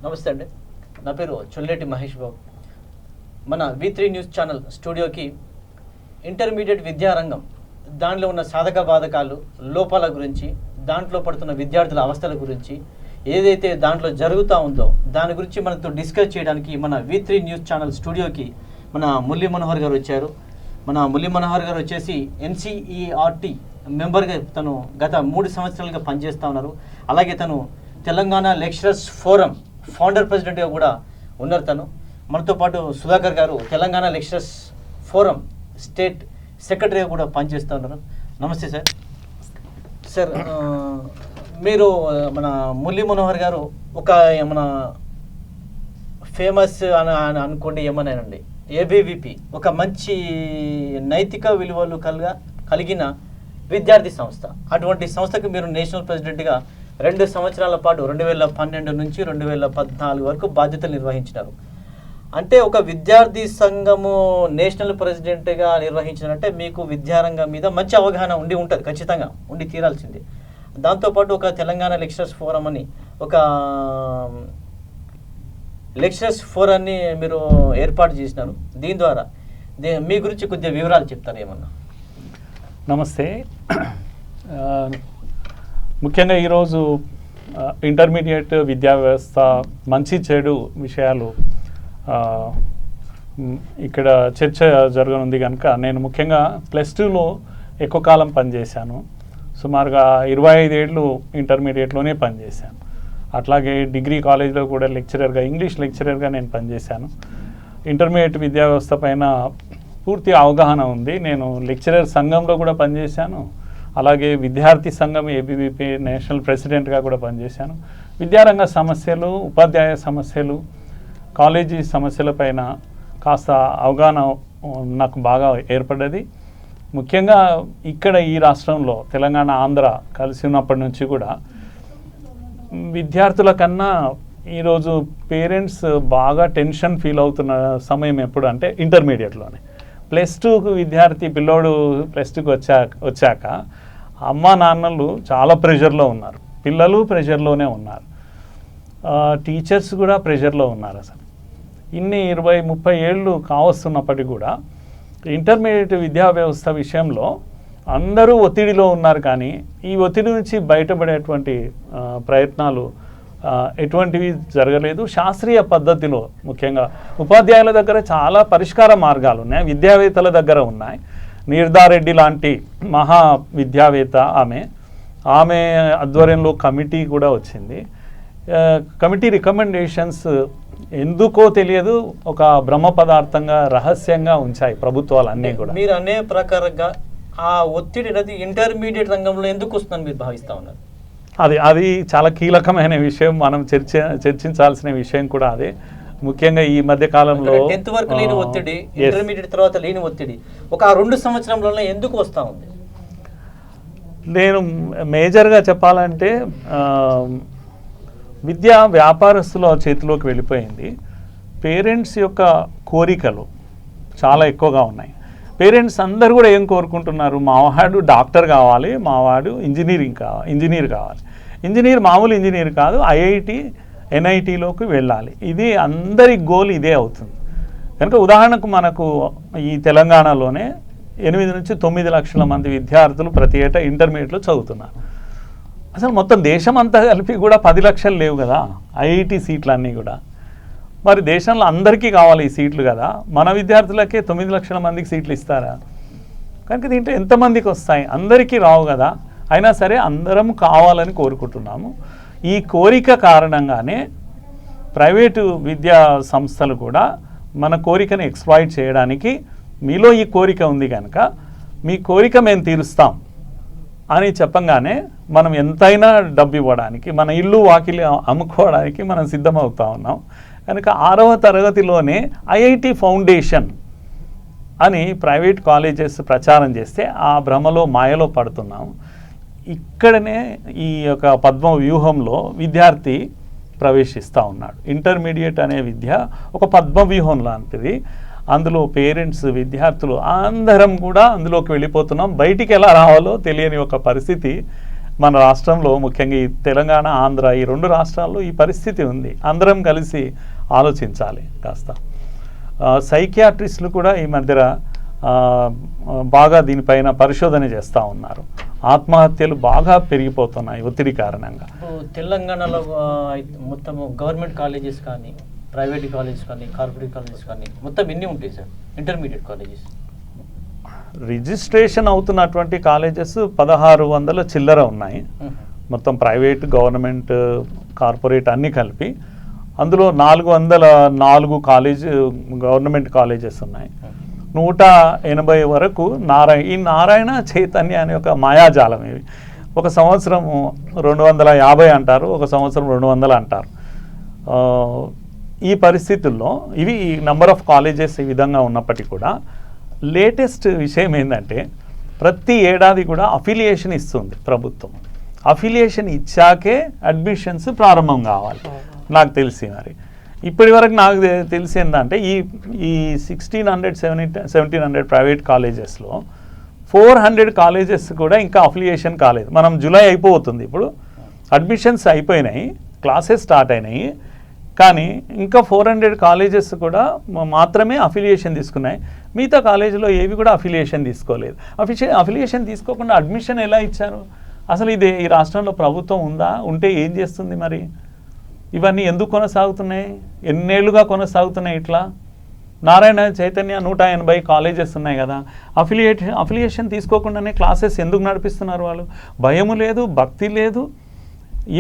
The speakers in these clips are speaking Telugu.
నమస్తే అండి, నా పేరు చొల్లేటి మహేష్ బాబు. మన V3 న్యూస్ ఛానల్ స్టూడియోకి ఇంటర్మీడియట్ విద్యారంగం, దానిలో ఉన్న సాధక బాధకాలు, లోపాల గురించి, దాంట్లో పడుతున్న విద్యార్థుల అవస్థల గురించి, ఏదైతే దాంట్లో జరుగుతూ ఉందో దాని గురించి మనతో డిస్కస్ చేయడానికి మన V3 న్యూస్ ఛానల్ స్టూడియోకి మన మురళీ మనోహర్ గారు వచ్చారు. మన మురళీ మనోహర్ గారు వచ్చేసి NCERT మెంబర్గా తను గత 3 సంవత్సరాలుగా పనిచేస్తూ ఉన్నారు. అలాగే తను తెలంగాణ లెక్చరర్స్ ఫోరం ఫౌండర్ ప్రెసిడెంట్గా కూడా ఉన్నారు. తను మనతో పాటు సుధాకర్ గారు తెలంగాణ లెక్చరర్స్ ఫోరం స్టేట్ సెక్రటరీగా కూడా పనిచేస్తూ ఉన్నారు. నమస్తే సార్. సార్, మీరు మన మురళీ మనోహర్ గారు ఒక మన ఫేమస్ అని అనుకోండి, ఏమన్నానండి, ABVP ఒక మంచి నైతిక విలువలు కలిగిన విద్యార్థి సంస్థ. అటువంటి సంస్థకు మీరు నేషనల్ ప్రెసిడెంట్గా 2 సంవత్సరాల పాటు 2012 నుంచి 2014 వరకు బాధ్యతలు నిర్వహించినారు. అంటే ఒక విద్యార్థి సంఘము నేషనల్ ప్రెసిడెంట్గా నిర్వహించినంటే మీకు విద్యారంగం మీద మంచి అవగాహన ఉంటుంది, ఖచ్చితంగా ఉండి తీరాల్సిందే. దాంతోపాటు ఒక తెలంగాణ లెక్చరర్స్ ఫోరం అని ఒక లెక్చరర్స్ ఫోరాన్ని మీరు ఏర్పాటు చేసినారు. దీని ద్వారా మీ గురించి కొద్దిగా వివరాలు చెప్తారు ఏమన్నా? నమస్తే. ముఖ్యంగా ఈరోజు ఇంటర్మీడియట్ విద్యా వ్యవస్థ మంచి చెడు విషయాలు ఇక్కడ చర్చ జరగనుంది కనుక నేను ముఖ్యంగా +2లో ఎక్కువ కాలం పనిచేశాను. సుమారుగా 25 ఏళ్ళు ఇంటర్మీడియట్లోనే పనిచేశాను. అట్లాగే డిగ్రీ కాలేజ్లో కూడా లెక్చరర్గా, ఇంగ్లీష్ లెక్చరర్గా నేను పనిచేశాను. ఇంటర్మీడియట్ విద్యా వ్యవస్థ పైన పూర్తి అవగాహన ఉంది. నేను లెక్చరర్ సంఘంలో కూడా పనిచేశాను. అలాగే విద్యార్థి సంఘం ABVP నేషనల్ ప్రెసిడెంట్గా కూడా పనిచేశాను. విద్యారంగ సమస్యలు, ఉపాధ్యాయ సమస్యలు, కాలేజీ సమస్యలపైన కాస్త అవగాహన నాకు బాగా ఏర్పడ్డది. ముఖ్యంగా ఇక్కడ ఈ రాష్ట్రంలో తెలంగాణ, ఆంధ్ర కలిసి ఉన్నప్పటి నుంచి కూడా విద్యార్థుల కన్నా ఈరోజు పేరెంట్స్ బాగా టెన్షన్ ఫీల్ అవుతున్న సమయం ఎప్పుడు అంటే ఇంటర్మీడియట్లోనే. +2కు విద్యార్థి పిల్లోడు +2కి వచ్చాక అమ్మా నాన్నలు చాలా ప్రెషర్లో ఉన్నారు, పిల్లలు ప్రెషర్లోనే ఉన్నారు, టీచర్స్ కూడా ప్రెషర్లో ఉన్నారు. అసలు ఇన్ని 20-30 ఏళ్ళు కావస్తున్నప్పటికీ కూడా ఇంటర్మీడియట్ విద్యా వ్యవస్థ విషయంలో అందరూ ఒత్తిడిలో ఉన్నారు. కానీ ఈ ఒత్తిడి నుంచి బయటపడేటువంటి ప్రయత్నాలు ఎటువంటివి జరగలేదు. శాస్త్రీయ పద్ధతిలో ముఖ్యంగా ఉపాధ్యాయుల దగ్గర చాలా పరిష్కార మార్గాలు ఉన్నాయి, విద్యావేత్తల దగ్గర ఉన్నాయి. నిర్ధారెడ్డి లాంటి మహా విద్యావేత్త ఆమె ఆధ్వర్యంలో కమిటీ కూడా వచ్చింది. కమిటీ రికమెండేషన్స్ ఎందుకో తెలియదు, ఒక బ్రహ్మ పదార్థంగా రహస్యంగా ఉంచాయి ప్రభుత్వాలు అన్నీ కూడా. మీరు అనే ప్రకారంగా ఆ ఒత్తిడి అనేది ఇంటర్మీడియట్ రంగంలో ఎందుకు వస్తుందని మీరు భావిస్తూ ఉన్నారు? అది చాలా కీలకమైన విషయం, మనం చర్చించాల్సిన విషయం కూడా అదే. ముఖ్యంగా ఈ మధ్య కాలంలో 10th వరకు లేని ఒత్తిడి, ఇంటర్మీడియట్ తర్వాత లేని ఒత్తిడి ఒక 2 సంవత్సరంలోనే ఎందుకు వస్తూ ఉంది? నేను మేజర్గా చెప్పాలంటే విద్య వ్యాపారస్తుల చేతిలోకి వెళ్ళిపోయింది. పేరెంట్స్ యొక్క కోరికలు చాలా ఎక్కువగా ఉన్నాయి. పేరెంట్స్ అందరూ కూడా ఏం కోరుకుంటున్నారు, మావాడు డాక్టర్ కావాలి, మావాడు ఇంజనీర్ కావాలి. ఇంజనీర్ మామూలు ఇంజనీర్ కాదు, IIT NITలోకి వెళ్ళాలి. ఇది అందరి గోల్ ఇదే అవుతుంది. కనుక ఉదాహరణకు మనకు ఈ తెలంగాణలోనే 8 నుంచి 9 లక్షల మంది విద్యార్థులు ప్రతి ఏటా ఇంటర్మీడియట్లో చదువుతున్నారు. అసలు మొత్తం దేశం అంతా కలిపి కూడా 10 లక్షలు లేవు కదా IIT సీట్లన్నీ కూడా. మరి దేశంలో అందరికీ కావాలి ఈ సీట్లు కదా, మన విద్యార్థులకే 9 లక్షల మందికి సీట్లు ఇస్తారా? కనుక దీంట్లో ఎంతమందికి వస్తాయి? అందరికీ రావు కదా. అయినా సరే అందరం కావాలని కోరుకుంటున్నాము. ఈ కోరిక కారణంగానే ప్రైవేటు విద్యా సంస్థలు కూడా మన కోరికను ఎక్స్‌ప్లాయిట్ చేయడానికి, మీలో ఈ కోరిక ఉంది కనుక మీ కోరిక మేము తీరుస్తాం అని చెప్పంగానే మనం ఎంతైనా డబ్బు ఇవ్వడానికి, మన ఇల్లు వాకిలి అమ్ముకోవడానికి మనం సిద్ధమవుతా ఉన్నాం. కనుక 6వ తరగతిలోనే IIT ఫౌండేషన్ అని ప్రైవేట్ కాలేజెస్ ప్రచారం చేస్తే ఆ భ్రమలో మాయలో పడుతున్నాం. ఇక్కడనే ఈ యొక్క పద్మ వ్యూహంలో విద్యార్థి ప్రవేశిస్తూ ఉన్నాడు. ఇంటర్మీడియట్ అనే విద్య ఒక పద్మ వ్యూహం లాంటిది. అందులో పేరెంట్స్, విద్యార్థులు అందరం కూడా అందులోకి వెళ్ళిపోతున్నాం. బయటికి ఎలా రావాలో తెలియని ఒక పరిస్థితి మన రాష్ట్రంలో ముఖ్యంగా ఈ తెలంగాణ ఆంధ్ర ఈ 2 రాష్ట్రాల్లో ఈ పరిస్థితి ఉంది. అందరం కలిసి ఆలోచించాలి కాస్త. సైకియాట్రిస్టులు కూడా ఈ మధ్య బాగా దీనిపైన పరిశోధన చేస్తూ ఉన్నారు. ఆత్మహత్యలు బాగా పెరిగిపోతున్నాయి ఒత్తిడి కారణంగా. తెలంగాణలో మొత్తం గవర్నమెంట్ కాలేజెస్ కానీ, ప్రైవేట్ కాలేజెస్ కానీ, కార్పొరేట్ కాలేజెస్ కానీ మొత్తం ఎన్ని ఉంటాయి సార్? ఇంటర్మీడియట్ కాలేజెస్ రిజిస్ట్రేషన్ అవుతున్నటువంటి కాలేజెస్ 1600 చిల్లర ఉన్నాయి. మొత్తం ప్రైవేట్, గవర్నమెంట్, కార్పొరేట్ అన్నీ కలిపి. అందులో 404 గవర్నమెంట్ కాలేజెస్ ఉన్నాయి. 180 వరకు ఈ నారాయణ చైతన్య అనే ఒక మాయాజాలం. ఇవి ఒక సంవత్సరం 250 అంటారు, ఒక సంవత్సరం 200 అంటారు. ఈ పరిస్థితుల్లో ఇవి నంబర్ ఆఫ్ కాలేజెస్ ఈ విధంగా ఉన్నప్పటికీ కూడా లేటెస్ట్ విషయం ఏంటంటే ప్రతి ఏడాది కూడా అఫిలియేషన్ ఇస్తుంది ప్రభుత్వం. అఫిలియేషన్ ఇచ్చాకే అడ్మిషన్స్ ప్రారంభం కావాలి నాకు తెలిసి. మరి ఇప్పటి వరకు నాకు తెలిసి ఏంటంటే ఈ 1700 ప్రైవేట్ కాలేజెస్లో 400 కాలేజెస్ కూడా ఇంకా అఫిలియేషన్ కాలేదు. మనం జూలై అయిపోతుంది, ఇప్పుడు అడ్మిషన్స్ అయిపోయినాయి, క్లాసెస్ స్టార్ట్ అయినాయి, కానీ ఇంకా 400 కాలేజెస్ కూడా మాత్రమే అఫిలియేషన్ తీసుకున్నాయి. మిగతా కాలేజీలో ఏవి కూడా అఫిలియేషన్ తీసుకోలేదు. అఫిలియేషన్ తీసుకోకుండా అడ్మిషన్ ఎలా ఇచ్చారు? అసలు ఈ రాష్ట్రంలో ప్రభుత్వం ఉందా? ఉంటే ఏం చేస్తుంది? మరి ఇవన్నీ ఎందుకు కొనసాగుతున్నాయి? ఎన్నేళ్లుగా కొనసాగుతున్నాయి ఇట్లా? నారాయణ చైతన్య 180 కాలేజెస్ ఉన్నాయి కదా, అఫిలియేషన్ తీసుకోకుండానే క్లాసెస్ ఎందుకు నడిపిస్తున్నారు వాళ్ళు? భయము లేదు, భక్తి లేదు,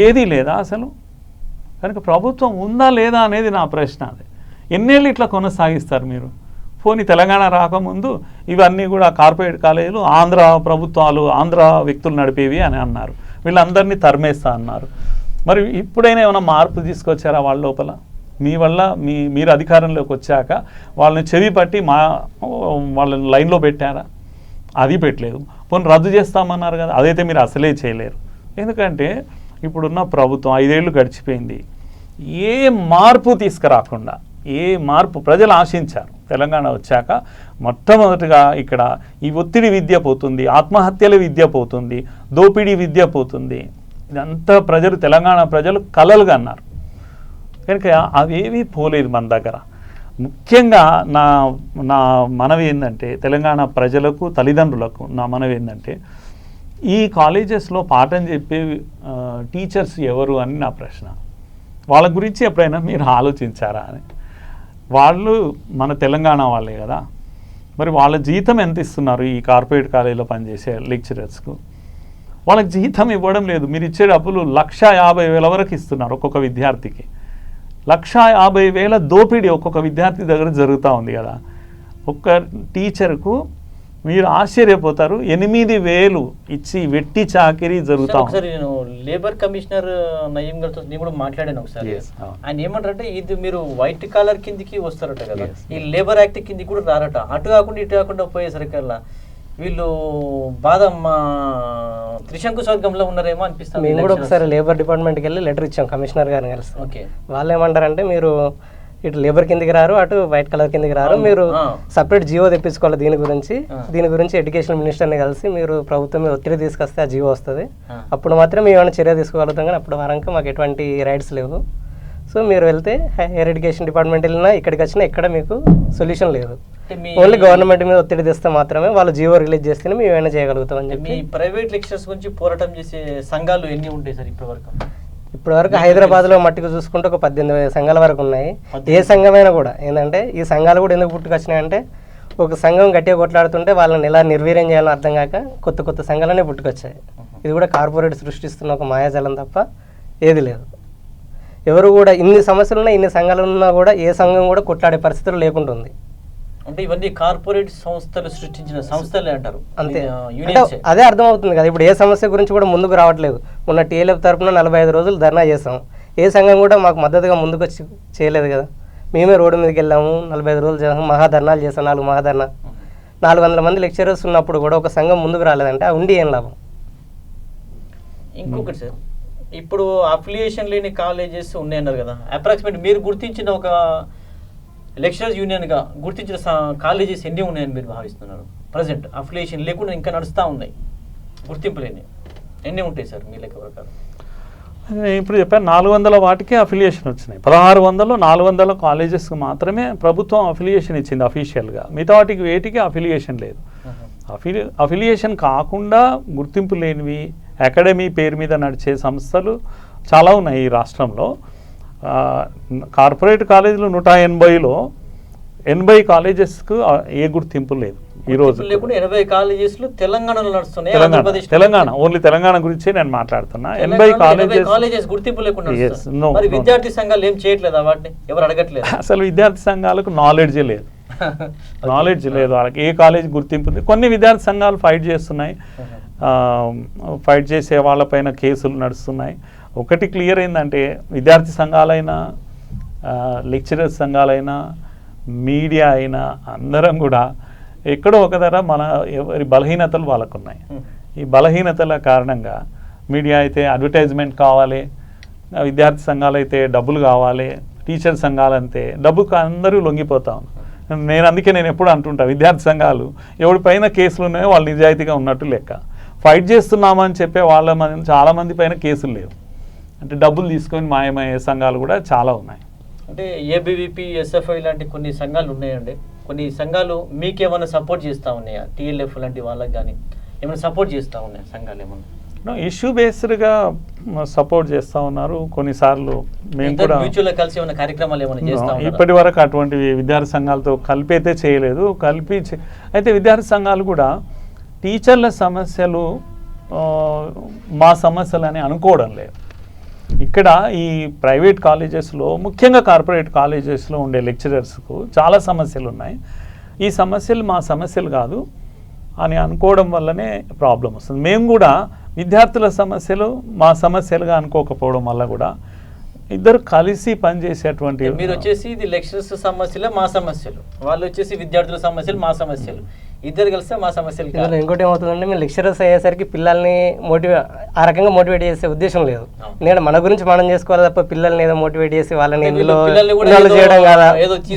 ఏదీ లేదా అసలు? కనుక ప్రభుత్వం ఉందా లేదా అనేది నా ప్రశ్న. అది ఎన్నేళ్ళు ఇట్లా కొనసాగిస్తారు మీరు? పోనీ తెలంగాణ రాకముందు ఇవన్నీ కూడా కార్పొరేట్ కాలేజీలు ఆంధ్ర ప్రభుత్వాలు, ఆంధ్ర వ్యక్తులు నడిపేవి అని అన్నారు. వీళ్ళందరినీ తరిమేస్తా అన్నారు. మరి ఇప్పుడైనా ఏమైనా మార్పు తీసుకొచ్చారా వాళ్ళ లోపల? మీ వల్ల మీరు అధికారంలోకి వచ్చాక వాళ్ళని చెవి పట్టి వాళ్ళని లైన్లో పెట్టారా? అది పెట్టలేదు. పోనీ రద్దు చేస్తామన్నారు కదా, అదైతే మీరు అసలే చేయలేరు. ఎందుకంటే ఇప్పుడున్న ప్రభుత్వం 5 ఏళ్ళు గడిచిపోయింది, ఏ మార్పు తీసుకురాకుండా, ఏ మార్పు ప్రజలు ఆశించారు. తెలంగాణ వచ్చాక మొట్టమొదటిగా ఇక్కడ ఈ ఒత్తిడి విద్య పోతుంది, ఆత్మహత్యల విద్య పోతుంది, దోపిడీ విద్య పోతుంది. ఇదంతా తెలంగాణ ప్రజలు కలలుగా అన్నారు. కనుక అవేవి పోలేదు మన దగ్గర. ముఖ్యంగా నా మనవి ఏంటంటే తెలంగాణ ప్రజలకు, తల్లిదండ్రులకు నా మనవి ఏంటంటే ఈ కాలేజెస్లో పాఠం చెప్పే టీచర్స్ ఎవరు అని నా ప్రశ్న. వాళ్ళ గురించి ఎప్పుడైనా మీరు ఆలోచించారా అని. వాళ్ళు మన తెలంగాణ వాళ్ళే కదా, మరి వాళ్ళ జీతం ఎంత ఇస్తున్నారు? ఈ కార్పొరేట్ కాలేజీలో పనిచేసే లెక్చరర్స్కు వాళ్ళకి జీతం ఇవ్వడం లేదు. మీరు ఇచ్చే డబ్బులు 1,50,000 వరకు ఇస్తున్నారు ఒక్కొక్క విద్యార్థికి. 1,50,000 దోపిడీ ఒక్కొక్క విద్యార్థి దగ్గర జరుగుతూ ఉంది కదా. ఒక్క టీచర్కు మీరు ఆశ్చర్యపోతారు, 8,000 ఇచ్చి వెట్టి చాకిరీ జరుగుతా. ఒకసారి నేను లేబర్ కమిషనర్ నయీం గారితో నేను కూడా మాట్లాడాను ఒకసారి. ఆయన ఏమంటారంటే ఇది మీరు వైట్ కాలర్ కిందికి వస్తారట కదా, ఈ లేబర్ యాక్ట్ కిందికి కూడా రారట. అటు కాకుండా ఇటు కాకుండా పోయేసరికల్లా వీళ్ళు బాధ మా త్రిశంకు స్వర్గంలో ఉన్నారేమో అనిపిస్తుంది. మేము కూడా ఒకసారి లేబర్ డిపార్ట్మెంట్కి వెళ్ళి లెటర్ ఇచ్చాం కమిషనర్ గారిని కలిసి. ఓకే, వాళ్ళు ఏమంటారంటే మీరు ఇటు లేబర్ కిందికి రారు, అటు వైట్ కలర్ కిందికి రారు, మీరు సపరేట్ జియో తెప్పించుకోవాలి దీని గురించి ఎడ్యుకేషన్ మినిస్టర్ని కలిసి మీరు ప్రభుత్వం మీద ఒత్తిడి తీసుకొస్తే ఆ జియో వస్తుంది, అప్పుడు మాత్రం మేము ఏమైనా చర్య తీసుకోగలుగుతాం, కానీ అప్పుడు వరకు మాకు ఎటువంటి రైట్స్ లేవు. సో మీరు వెళ్తే హైయర్ ఎడ్యుకేషన్ డిపార్ట్మెంట్ వెళ్ళినా ఇక్కడికి వచ్చినా ఎక్కడ మీకు సొల్యూషన్ లేదు. ఓన్లీ గవర్నమెంట్ మీద ఒత్తిడి తెస్తే మాత్రమే వాళ్ళు జియో రిలీజ్ చేస్తేనే మేము ఏమైనా చేయగలుగుతాం అని చెప్పి. ప్రైవేట్ లెక్చరర్స్ గురించి పోరాటం చేసే సంఘాలు ఎన్ని ఉంటాయి సార్ ఇప్పటి వరకు హైదరాబాద్లో మట్టికి చూసుకుంటే ఒక 18 సంఘాల వరకు ఉన్నాయి. ఏ సంఘమైనా కూడా ఏంటంటే ఈ సంఘాలు కూడా ఎందుకు పుట్టుకొచ్చినాయంటే ఒక సంఘం గట్టిగా కొట్లాడుతుంటే వాళ్ళని ఎలా నిర్వీర్యం చేయాలని అర్థం కాక కొత్త కొత్త సంఘాలనే పుట్టుకొచ్చాయి. ఇది కూడా కార్పొరేట్ సృష్టిస్తున్న ఒక మాయాజాలం తప్ప ఏది లేదు. ఎవరు కూడా ఇన్ని సమస్యలున్నా ఇన్ని సంఘాలు ఉన్నా కూడా ఏ సంఘం కూడా కొట్లాడే పరిస్థితులు లేకుంటుంది. అంటే ఇవన్నీ కార్పొరేట్ సంస్థలు సృష్టించిన సంస్థలే అంటారు అంతే. అదే అర్థం అవుతుంది కదా. ఇప్పుడు ఏ సమస్య గురించి కూడా ముందుకు రావట్లేదు. మొన్న టీఎల్ఎఫ్ తరఫున 45 రోజులు ధర్నా చేసాం. ఏ సంఘం కూడా మాకు మద్దతుగా ముందుకు వచ్చి చేయలేదు కదా. మేమే రోడ్డు మీదకి వెళ్ళాము, 45 రోజులు చేసాము, మహాధర్నాలు చేసాం, 4 మహాధర్నా. 400 మంది లెక్చరర్స్ ఉన్నప్పుడు కూడా ఒక సంఘం ముందుకు రాలేదంటే ఆ ఉండి ఏం లాభం? ఇంకొకటి సార్, ఇప్పుడు అఫిలియేషన్ లేని కాలేజెస్ ఉన్నాయన్నారు కదా, అప్రాక్సిమేట్ మీరు గుర్తించిన ఒక లెక్చరర్స్ యూనియన్గా గుర్తించిన కాలేజెస్ ఎన్ని ఉన్నాయని మీరు భావిస్తున్నారు? ప్రజెంట్ అఫిలియేషన్ లేకుండా ఇంకా నడుస్తూ ఉన్నాయి, గుర్తింపు లేని. ఎన్ని ఉంటాయి సార్ మీ లెక్క ప్రకారం? ఇప్పుడు చెప్పాను 400 వాటికి అఫిలియేషన్ వచ్చినాయి. 1600 400 కాలేజెస్కి మాత్రమే ప్రభుత్వం అఫిలియేషన్ ఇచ్చింది అఫీషియల్గా. మిగతా వాటికి వేటికి అఫిలియేషన్ లేదు. అఫిలియేషన్ కాకుండా గుర్తింపు లేనివి అకాడమీ పేరు మీద నడిచే సంస్థలు చాలా ఉన్నాయి ఈ రాష్ట్రంలో. కార్పొరేట్ కాలేజీలు 180లో 80 కాలేజెస్కు ఏ గుర్తింపు లేదు ఈరోజు. 80 కాలేజెస్లు తెలంగాణలో నడుస్తున్నాయి. తెలంగాణ ఓన్లీ తెలంగాణ గురించి నేను మాట్లాడుతున్నా. 80 కాలేజెస్ గుర్తింపు లేకుండా మరి విద్యార్థి సంఘాలు ఏం చేయట్లేదు, వాటిని ఎవరు అడగట్లేదు. అసలు విద్యార్థి సంఘాలకు నాలెడ్జ్ లేదు, వాళ్ళకి ఏ కాలేజ్ గుర్తింపు ఉంది. కొన్ని విద్యార్థి సంఘాలు ఫైట్ చేస్తున్నాయి, ఫైట్ చేసే వాళ్ళపైన కేసులు నడుస్తున్నాయి. ఒకటి క్లియర్ ఏంటంటే విద్యార్థి సంఘాలైనా లెక్చరర్స్ సంఘాలైనా మీడియా అయినా అందరం కూడా ఎక్కడో ఒక ధర మన ఎవరి బలహీనతలు వాళ్ళకు ఉన్నాయి. ఈ బలహీనతల కారణంగా మీడియా అయితే అడ్వర్టైజ్మెంట్ కావాలి, విద్యార్థి సంఘాలు అయితే డబ్బులు కావాలి, టీచర్ సంఘాలు అంతే డబ్బుకు అందరూ లొంగిపోతా ఉన్నారు. అందుకే నేను ఎప్పుడు అంటుంటా విద్యార్థి సంఘాలు ఎవరిపైన కేసులు ఉన్నాయో వాళ్ళు నిజాయితీగా ఉన్నట్టు లెక్క. ఫైట్ చేస్తున్నామని చెప్పే చాలామంది పైన కేసులు లేవు, అంటే డబ్బులు తీసుకొని మాయమయ్యే సంఘాలు కూడా చాలా ఉన్నాయి. అంటే ఏబీవీపీ ఎస్ఎఫ్ఐ లాంటి కొన్ని సంఘాలు ఉన్నాయండి. కొన్ని సంఘాలు మీకు ఏమైనా సపోర్ట్ చేస్తూ ఉన్నాయా? టీఎల్ఎఫ్ లాంటి వాళ్ళకి కానీ ఏమైనా సపోర్ట్ చేస్తూ ఉన్నాయా సంఘాలు? ఏమన్నా ఇష్యూ బేస్డ్గా సపోర్ట్ చేస్తూ ఉన్నారు. కొన్నిసార్లు మేము కూడా మ్యూచువల్గా కలిసి ఏమైనా కార్యక్రమాలు ఏమైనా చేస్తా ఉన్నారా? ఇప్పటి వరకు అటువంటి విద్యార్థి సంఘాలతో కలిపి అయితే చేయలేదు. అయితే విద్యార్థి సంఘాలు కూడా టీచర్ల సమస్యలు మా సమస్యలు అని అనుకోవడం లేదు. ఇక్కడ ఈ ప్రైవేట్ కాలేజెస్లో ముఖ్యంగా కార్పొరేట్ కాలేజెస్లో ఉండే లెక్చరర్స్కు చాలా సమస్యలు ఉన్నాయి. ఈ సమస్యలు మా సమస్యలు కాదు అని అనుకోవడం వల్లనే ప్రాబ్లం వస్తుంది. మేము కూడా విద్యార్థుల సమస్యలు మా సమస్యలుగా అనుకోకపోవడం వల్ల కూడా ఇద్దరు కలిసి పనిచేసేటువంటి, మీరు వచ్చేసి ఇది లెక్చరర్స్ సమస్యలు మా సమస్యలు, వాళ్ళు వచ్చేసి విద్యార్థుల సమస్యలు మా సమస్యలు, ఇద్దరు కలిస్తే మా సమస్యలు. ఇంకోటి ఏమవుతుందంటే మేము లెక్చరర్స్ అయ్యేసరికి పిల్లల్ని ఆ రకంగా మోటివేట్ చేసే ఉద్దేశం లేదు. నేను మన గురించి మనం చేసుకోవాలి తప్ప పిల్లల్ని ఏదో మోటివేట్ చేసి వాళ్ళని ఇందులో చేయడం కాదా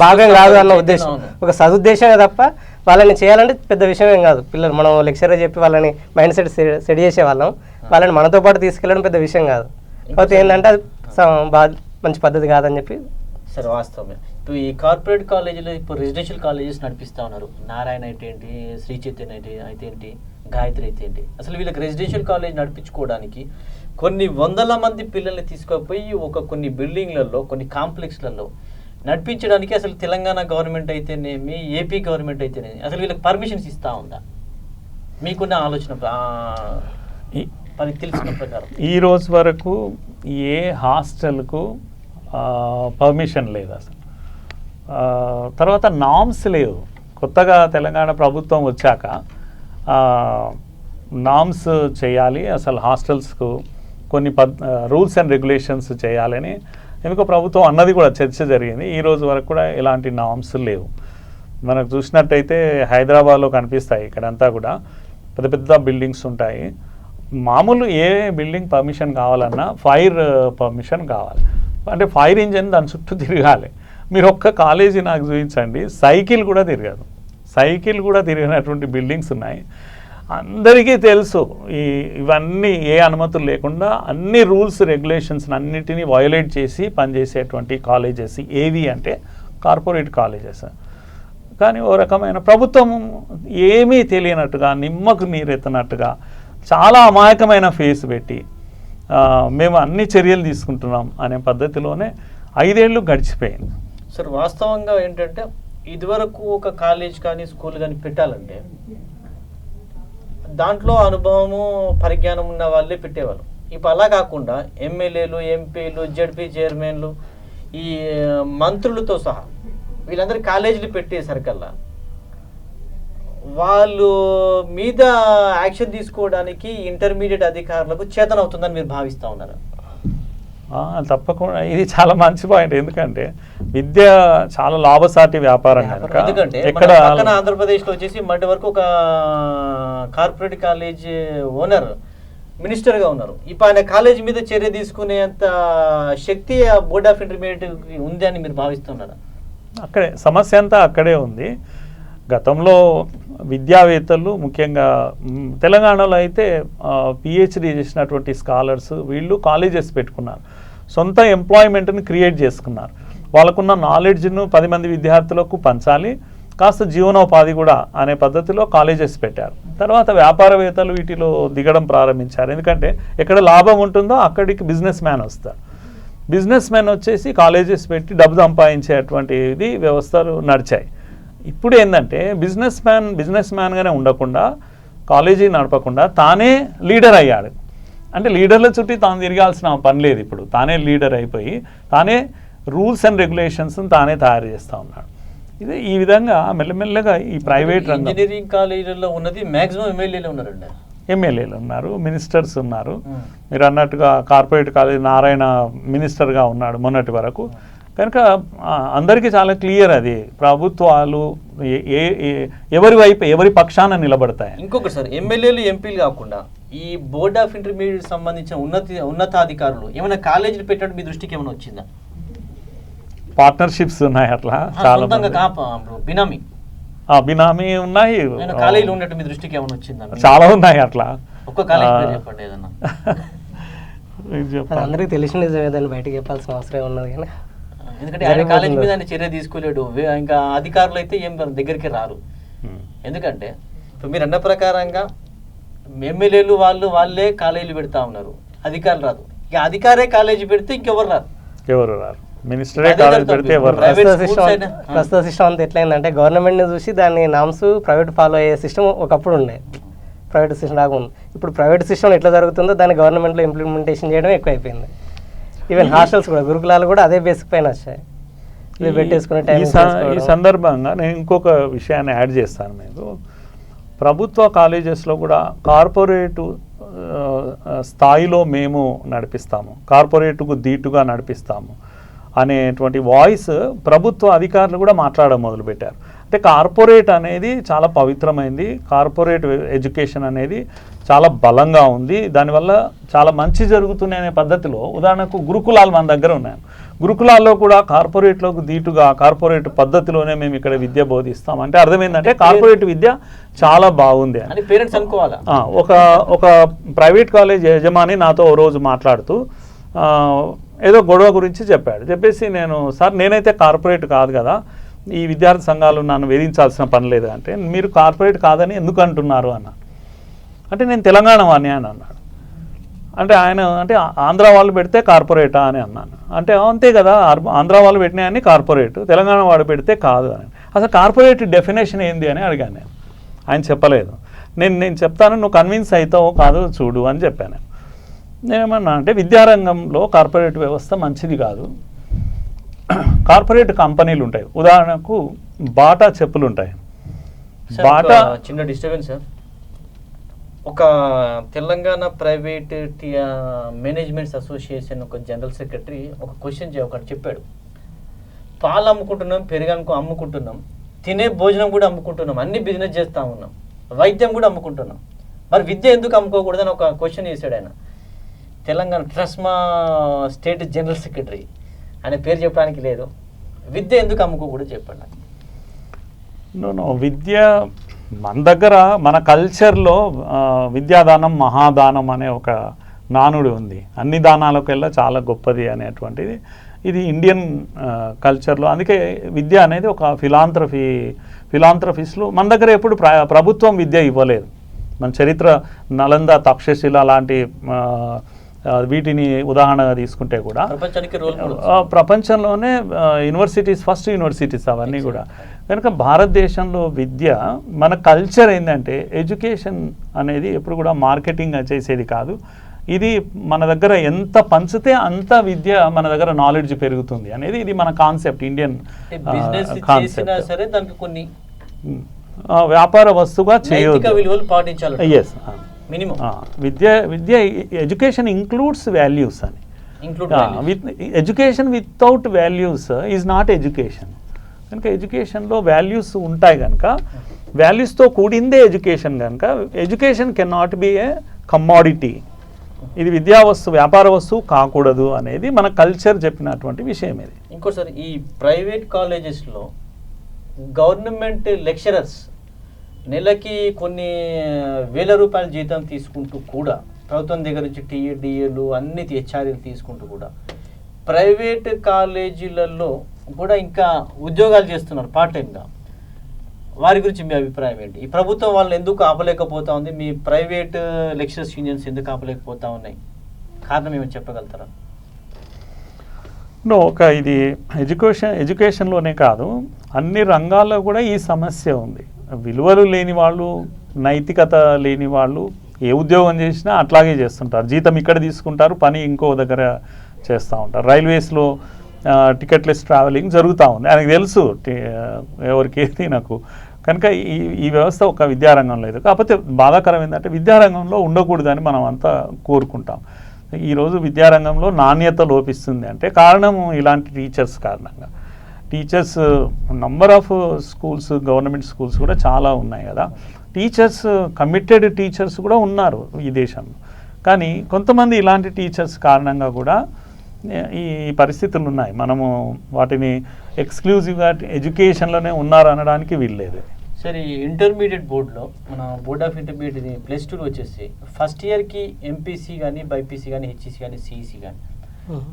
భాగం కాదు అన్న ఉద్దేశం, ఒక సదుద్దేశమే తప్ప వాళ్ళని చేయాలంటే పెద్ద విషయం ఏం కాదు. పిల్లలు మనం లెక్చరర్ చెప్పి వాళ్ళని మైండ్ సెట్ చేసే వాళ్ళం, వాళ్ళని మనతో పాటు తీసుకెళ్ళడం పెద్ద విషయం కాదు. కాకపోతే ఏంటంటే అది మంచి పద్ధతి కాదని చెప్పి. సరే, వాస్తవమే. ఇప్పుడు ఈ కార్పొరేట్ కాలేజీలో ఇప్పుడు రెసిడెన్షియల్ కాలేజెస్ నడిపిస్తూ ఉన్నారు. నారాయణ అయితే ఏంటి, శ్రీ చైతన్య అయితే ఏంటి, గాయత్రి అయితే ఏంటి, అసలు వీళ్ళకి రెసిడెన్షియల్ కాలేజ్ నడిపించుకోవడానికి కొన్ని వందల మంది పిల్లల్ని తీసుకుపోయి కొన్ని బిల్డింగ్లలో కొన్ని కాంప్లెక్స్లలో నడిపించడానికి అసలు తెలంగాణ గవర్నమెంట్ అయితేనేమి ఏపీ గవర్నమెంట్ అయితేనేమి అసలు వీళ్ళకి పర్మిషన్స్ ఇస్తూ ఉందా? మీకున్న ఆలోచన తెలిసిన ప్రకారం ఈ రోజు వరకు ఏ హాస్టల్కు పర్మిషన్ లేదు అసలు. తర్వాత నామ్స్ లేవు. కొత్తగా తెలంగాణ ప్రభుత్వం వచ్చాక నామ్స్ చేయాలి, అసలు హాస్టల్స్కు కొన్ని రూల్స్ అండ్ రెగ్యులేషన్స్ చేయాలని ఎందుకో ప్రభుత్వం అన్నది కూడా చర్చ జరిగింది. ఈ రోజు వరకు కూడా ఎలాంటి నామ్స్ లేవు. మనకు చూసినట్టయితే హైదరాబాద్లో కనిపిస్తాయి, ఇక్కడంతా కూడా పెద్ద పెద్ద బిల్డింగ్స్ ఉంటాయి. మామూలు ఏ బిల్డింగ్ పర్మిషన్ కావాలన్నా ఫైర్ పర్మిషన్ కావాలి, అంటే ఫైర్ ఇంజన్ దాని చుట్టూ తిరగాలి. మీరు ఒక్క కాలేజీ నాకు చూపించండి, సైకిల్ కూడా తిరగదు, సైకిల్ కూడా తిరిగినటువంటి బిల్డింగ్స్ ఉన్నాయి. అందరికీ తెలుసు ఇవన్నీ ఏ అనుమతులు లేకుండా అన్ని రూల్స్ రెగ్యులేషన్స్ అన్నిటినీ వయోలేట్ చేసి పనిచేసేటువంటి కాలేజెస్ ఏవి అంటే కార్పొరేట్ కాలేజెస్. కానీ ఓ రకమైన ప్రభుత్వం ఏమీ తెలియనట్టుగా నిమ్మకు నీరెత్తనట్టుగా చాలా అమాయకమైన ఫేస్ పెట్టి మేము అన్ని చర్యలు తీసుకుంటున్నాం అనే పద్ధతిలోనే 5 ఏళ్ళు గడిచిపోయింది. సార్, వాస్తవంగా ఏంటంటే ఇదివరకు ఒక కాలేజ్ కానీ స్కూల్ కానీ పెట్టాలంటే దాంట్లో అనుభవము పరిజ్ఞానం ఉన్న వాళ్ళే పెట్టేవాళ్ళు. ఇప్పుడు అలా కాకుండా ఎమ్మెల్యేలు, ఎంపీలు, జడ్పీ చైర్మన్లు, ఈ మంత్రులతో సహా వీళ్ళందరూ కాలేజీలు పెట్టేసరికల్లా వాళ్ళు మీద యాక్షన్ తీసుకోవడానికి ఇంటర్మీడియట్ అధికారులకు చేతన అవుతుందని మీరు భావిస్తూ ఉన్నారా? తప్పకుండా, ఇది చాలా మంచి పాయింట్. ఎందుకంటే విద్య చాలా లాభసాటి వ్యాపారం కనుక. ఎందుకంటే పక్కన ఆంధ్రప్రదేశ్లో వచ్చేసి మధ్య వరకు ఒక కార్పొరేట్ కాలేజ్ ఓనర్ మినిస్టర్గా ఉన్నారు. ఇప్పుడు ఆయన కాలేజ్ మీద చర్య తీసుకునేంత శక్తి బోర్డ్ ఆఫ్ ఇంటర్మీడియట్ ఉంది అని మీరు భావిస్తున్నారా? అక్కడే సమస్య అంతా అక్కడే ఉంది. గతంలో విద్యావేత్తలు ముఖ్యంగా తెలంగాణలో అయితే పిహెచ్డి చేసినటువంటి స్కాలర్స్ వీళ్ళు కాలేజెస్ పెట్టుకున్నారు, సొంత ఎంప్లాయ్మెంట్ని క్రియేట్ చేసుకున్నారు. వాళ్ళకున్న నాలెడ్జ్ను 10 మంది విద్యార్థులకు పంచాలి, కాస్త జీవనోపాధి కూడా అనే పద్ధతిలో కాలేజెస్ పెట్టారు. తర్వాత వ్యాపారవేత్తలు వీటిలో దిగడం ప్రారంభించారు. ఎందుకంటే ఎక్కడ లాభం ఉంటుందో అక్కడికి బిజినెస్ మ్యాన్ వస్తారు. బిజినెస్ మ్యాన్ వచ్చేసి కాలేజెస్ పెట్టి డబ్బు సంపాదించేటువంటిది వ్యవస్థలు నడిచాయి. ఇప్పుడు ఏంటంటే బిజినెస్ మ్యాన్గానే ఉండకుండా కాలేజీ నడపకుండా తానే లీడర్ అయ్యాడు. అంటే లీడర్ల చుట్టూ తాను తిరగాల్సిన పని లేదు. ఇప్పుడు తానే లీడర్ అయిపోయి తానే రూల్స్ అండ్ రెగ్యులేషన్స్ తానే తయారు చేస్తూ ఉన్నాడు. ఇది ఈ విధంగా మెల్లమెల్లగా ఈ ప్రైవేట్ రంగం, ఇంజనీరింగ్ కాలేజీలో ఉన్నది మ్యాక్సిమం ఎమ్మెల్యేలు ఉన్నారండి, ఎమ్మెల్యేలు ఉన్నారు, మినిస్టర్స్ ఉన్నారు. మీరు అన్నట్టుగా కార్పొరేట్ కాలేజ్ నారాయణ మినిస్టర్గా ఉన్నాడు మొన్నటి వరకు. కనుక అందరికీ చాలా క్లియర్ అది ప్రభుత్వాలు ఎవరి పక్షాన నిలబడతాయి. ఇంకొకటి సార్, ఎమ్మెల్యేలు ఎంపీలు కాకుండా ఈ బోర్డ్ ఆఫ్ ఇంటర్మీడియట్ సంబంధించిన ఉన్నతాధికారులు ఏమైనా కాలేజీలు పెట్టడం మీ దృష్టికి ఏమైనా వచ్చిందా? పార్ట్నర్షిప్స్ ఉన్నాయి, అట్లా చాలా బినామీ ఉన్నాయి, కాలేజీలు ఉన్నట్టు మీ దృష్టికి ఏమైనా వచ్చిందా? చాలా ఉన్నాయి అట్లా. ఒక్క కాలేజ్ చెప్పండి ఏదన్నా. అందరికీ తెలిసిన నిజమేదాన్ని బయటకు చెప్పాల్సిన అవసరం ఉన్నది కానీ, ఎందుకంటే ఆయన కాలేజ్ మీద ఆయన చర్య తీసుకోలేడు. ఇంకా అధికారులు అయితే ఏం దగ్గరికి రారు. ఎందుకంటే ఇప్పుడు మీరు అన్న ప్రకారంగా ఎమ్మెల్యేలు వాళ్ళే కాలేజీలు పెడతా ఉన్నారు, అధికారులు రాదు. ఇక అధికారే కాలేజీ పెడితే ఇంకెవరు రారు. మినిస్టరే కాలేజ్ పెడితే ప్రస్తుత సిస్టమ్ అంతా ఎట్లయిందంటే గవర్నమెంట్ని చూసి దాని నామ్స్ ప్రైవేట్ ఫాలో అయ్యే సిస్టమ్ ఒకప్పుడు ఉండే, ప్రైవేట్ సిస్టమ్ రాకుండా. ఇప్పుడు ప్రైవేట్ సిస్టమ్ ఎట్లా జరుగుతుందో దాన్ని గవర్నమెంట్లో ఇంప్లిమెంటేషన్ చేయడం ఎక్కువ అయిపోయింది. ఈవెన్ హాస్టల్స్ కూడా, గురుకులాలు కూడా అదే బేసిక్ పైన వచ్చాయి. ఈ సందర్భంగా నేను ఇంకొక విషయాన్ని యాడ్ చేస్తాను. మీకు ప్రభుత్వ కాలేజెస్లో కూడా కార్పొరేటు స్థాయిలో మేము నడిపిస్తాము, కార్పొరేటుకు దీటుగా నడిపిస్తాము అనేటువంటి వాయిస్ ప్రభుత్వ అధికారులు కూడా మాట్లాడడం మొదలుపెట్టారు. అంటే కార్పొరేట్ అనేది చాలా పవిత్రమైంది, కార్పొరేట్ ఎడ్యుకేషన్ అనేది చాలా బలంగా ఉంది, దానివల్ల చాలా మంచి జరుగుతుంది అనే పద్ధతిలో ఉదాహరణకు గురుకులాలు మన దగ్గర ఉన్నాయి. గురుకులాల్లో కూడా కార్పొరేట్లకు దీటుగా కార్పొరేట్ పద్ధతిలోనే మేము ఇక్కడ విద్య బోధిస్తాం. అంటే అర్థమైందంటే కార్పొరేట్ విద్య చాలా బాగుంది అని పేరెంట్స్ అనుకోవాలా. ఒక ప్రైవేట్ కాలేజ్ యజమాని నాతో ఓ రోజు మాట్లాడుతూ ఏదో గొడవ గురించి చెప్పేసి నేనైతే కార్పొరేట్ కాదు కదా, ఈ విద్యార్థి సంఘాలు నన్ను వేధించాల్సిన పని లేదు అంటే, మీరు కార్పొరేట్ కాదని ఎందుకు అంటున్నారు అన్నాను. అంటే నేను తెలంగాణ వాణ్ణి అని అన్నాడు. అంటే ఆయన ఆంధ్ర వాళ్ళు పెడితే కార్పొరేటా అని అన్నాను. అంటే అంతే కదా, ఆంధ్ర వాళ్ళు పెట్టినాయని కార్పొరేట్, తెలంగాణ వాడు పెడితే కాదు అని. అసలు కార్పొరేట్ డెఫినేషన్ ఏంది అని అడిగాను నేను. ఆయన చెప్పలేదు. నేను చెప్తాను, నువ్వు కన్విన్స్ అవుతావో కాదో చూడు అని చెప్పాను. నేనేమన్నా అంటే విద్యారంగంలో కార్పొరేట్ వ్యవస్థ మంచిది కాదు. కార్పొరేట్ కంపెనీలు ఉంటాయి, ఉదాహరణకు బాటా చెప్పులు ఉంటాయి. బాటా చిన్న డిస్టర్బెన్స్ సార్, ఒక తెలంగాణ ప్రైవేట్ మేనేజ్మెంట్స్ అసోసియేషన్ ఒక జనరల్ సెక్రటరీ ఒక క్వశ్చన్ ఒకటి చెప్పాడు. పాలు అమ్ముకుంటున్నాం, పెరుగు అమ్ముకుంటున్నాం, తినే భోజనం కూడా అమ్ముకుంటున్నాం, అన్ని బిజినెస్ చేస్తూ ఉన్నాం, వైద్యం కూడా అమ్ముకుంటున్నాం, మరి విద్య ఎందుకు అమ్ముకోకూడదని ఒక క్వశ్చన్ చేశాడు ఆయన. Telangana TRSMA state general secretary, ఆయన పేరు చెప్పడానికి లేదు. విద్య ఎందుకు అమ్ముకోకూడదు చెప్పండి. విద్య మన దగ్గర మన కల్చర్లో విద్యాదానం మహాదానం అనే ఒక నానుడి ఉంది. అన్ని దానాలకెల్లా చాలా గొప్పది అనేటువంటిది ఇది ఇండియన్ కల్చర్లో. అందుకే విద్య అనేది ఒక ఫిలాంథ్రఫీస్లో మన దగ్గర ఎప్పుడు ప్రభుత్వం విద్య ఇవ్వలేదు. మన చరిత్ర నలంద, తక్షశిల లాంటి వీటిని ఉదాహరణగా తీసుకుంటే కూడా ప్రపంచంలోనే యూనివర్సిటీస్, ఫస్ట్ యూనివర్సిటీస్ అవన్నీ కూడా. కనుక భారతదేశంలో విద్య మన కల్చర్ ఏంటంటే ఎడ్యుకేషన్ అనేది ఎప్పుడు కూడా మార్కెటింగ్ చేసేది కాదు. ఇది మన దగ్గర ఎంత పంచితే అంత విద్య మన దగ్గర నాలెడ్జ్ పెరుగుతుంది అనేది ఇది మన కాన్సెప్ట్, ఇండియన్ కాన్సెప్ట్. కొన్ని వ్యాపార వస్తువుగా చేయొద్దు. ఎస్, విద్య ఎడ్యుకేషన్ ఇంక్లూడ్స్ వాల్యూస్ అని. Education without values is not education. కనుక ఎడ్యుకేషన్లో వాల్యూస్ ఉంటాయి కనుక, వాల్యూస్తో కూడిందే ఎడ్యుకేషన్ కనుక ఎడ్యుకేషన్ కెన్ నాట్ బి ఏ కమ్మోడిటీ. ఇది విద్యా వస్తువు, వ్యాపార వస్తువు కాకూడదు అనేది మన కల్చర్ చెప్పినటువంటి విషయం. ఇది ఇంకోసారి ఈ ప్రైవేట్ కాలేజెస్లో గవర్నమెంట్ లెక్చరర్స్ నెలకి కొన్ని వేల రూపాయల జీతం తీసుకుంటూ కూడా ప్రభుత్వం దగ్గర నుంచి టీఏ డిఏలు అన్ని హెచ్ఆర్ఏలు తీసుకుంటూ కూడా ప్రైవేట్ కాలేజీలలో కూడా ఇంకా ఉద్యోగాలు చేస్తున్నారు పార్ట్ టైంగా. వారి గురించి మీ అభిప్రాయం ఏంటి? ఈ ప్రభుత్వం వాళ్ళని ఎందుకు ఆపలేకపోతా ఉంది? మీ ప్రైవేట్ లెక్చరర్స్ యూనియన్స్ ఎందుకు ఆపలేకపోతా ఉన్నాయి? కారణం ఏమని చెప్పగలుగుతారా? ఒక ఇది ఎడ్యుకేషన్లోనే కాదు, అన్ని రంగాల్లో కూడా ఈ సమస్య ఉంది. విలువలు లేని వాళ్ళు, నైతికత లేని వాళ్ళు ఏ ఉద్యోగం చేసినా అట్లాగే చేస్తుంటారు. జీతం ఇక్కడ తీసుకుంటారు, పని ఇంకో దగ్గర చేస్తూ ఉంటారు. రైల్వేస్లో టికెట్లెస్ ట్రావెలింగ్ జరుగుతూ ఉంది, ఆయనకు తెలుసు ఎవరికేది నాకు. కనుక ఈ వ్యవస్థ ఒక విద్యారంగంలో లేదు. కాకపోతే బాధాకరం ఏంటంటే విద్యారంగంలో ఉండకూడదని మనం అంతా కోరుకుంటాం. ఈరోజు విద్యారంగంలో నాణ్యత లోపిస్తుంది అంటే కారణము ఇలాంటి టీచర్స్ కారణంగా. Teachers number of schools, government schools కూడా చాలా ఉన్నాయి కదా. టీచర్స్, కమిటెడ్ టీచర్స్ కూడా ఉన్నారు ఈ దేశంలో. కానీ కొంతమంది ఇలాంటి టీచర్స్ కారణంగా కూడా ఈ పరిస్థితులు ఉన్నాయి. మనము వాటిని ఎక్స్క్లూజివ్గా ఎడ్యుకేషన్లోనే ఉన్నారు అనడానికి వీల్లేదు. సరే, ఇంటర్మీడియట్ బోర్డులో మన బోర్డ్ ఆఫ్ ఇంటర్మీడియట్ +2 వచ్చేసి ఫస్ట్ ఇయర్కి ఎంపీసీ కానీ, బైపీసీ కానీ, హెచ్ఈసీ కానీ, సిఈసీ కానీ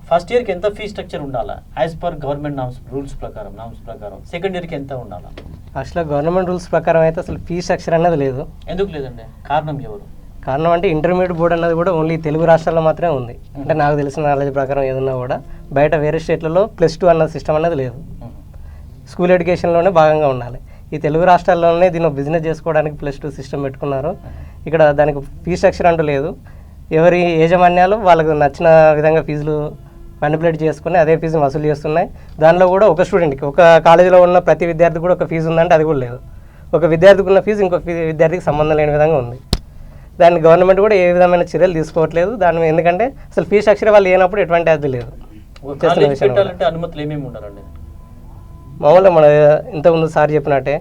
ఫస్ట్ ఇయర్కి ఎంత ఫీ స్ట్రక్చర్ ఉండాలా యాజ్ పర్ గవర్నమెంట్ నామ్స్ ప్రకారం? సెకండ్ ఇయర్కి ఎంత ఉండాలా? అసలు గవర్నమెంట్ రూల్స్ ప్రకారం అయితే అసలు ఫీ స్ట్రక్చర్ అన్నది లేదు. ఎందుకు లేదండి? కారణం ఎవరు? కారణం అంటే ఇంటర్మీడియట్ బోర్డు అన్నది కూడా ఓన్లీ తెలుగు రాష్ట్రాల్లో మాత్రమే ఉంది. అంటే నాకు తెలిసిన నాలెడ్జ్ ప్రకారం ఏదన్నా కూడా బయట వేరే స్టేట్లలో +2 అన్న సిస్టమ్ అన్నది లేదు. స్కూల్ ఎడ్యుకేషన్లోనే భాగంగా ఉండాలి. ఈ తెలుగు రాష్ట్రాల్లోనే దీన్ని బిజినెస్ చేసుకోవడానికి +2 సిస్టమ్ పెట్టుకున్నారు. ఇక్కడ దానికి ఫీ స్ట్రక్చర్ అంటూ లేదు. ఎవరి యాజమాన్యాలు వాళ్ళకు నచ్చిన విధంగా ఫీజులు మ్యానిపులేట్ చేసుకుని అదే ఫీజుని వసూలు చేస్తున్నాయి. దానిలో కూడా ఒక స్టూడెంట్కి, ఒక కాలేజీలో ఉన్న ప్రతి విద్యార్థికి కూడా ఒక ఫీజు ఉందంటే అది కూడా లేదు. ఒక విద్యార్థికి ఉన్న ఫీజు ఇంకో విద్యార్థికి సంబంధం లేని విధంగా ఉంది. దాన్ని గవర్నమెంట్ కూడా ఏ విధమైన చర్యలు తీసుకోవట్లేదు దాని మీద. ఎందుకంటే అసలు ఫీ స్ట్రక్చర్ వాళ్ళు లేనప్పుడు ఎటువంటి అది లేదు. అనుమతులు ఏమేమి ఉండాలండి? మామూలుగా మన ఇంతకుముందు సార్ చెప్పినట్టే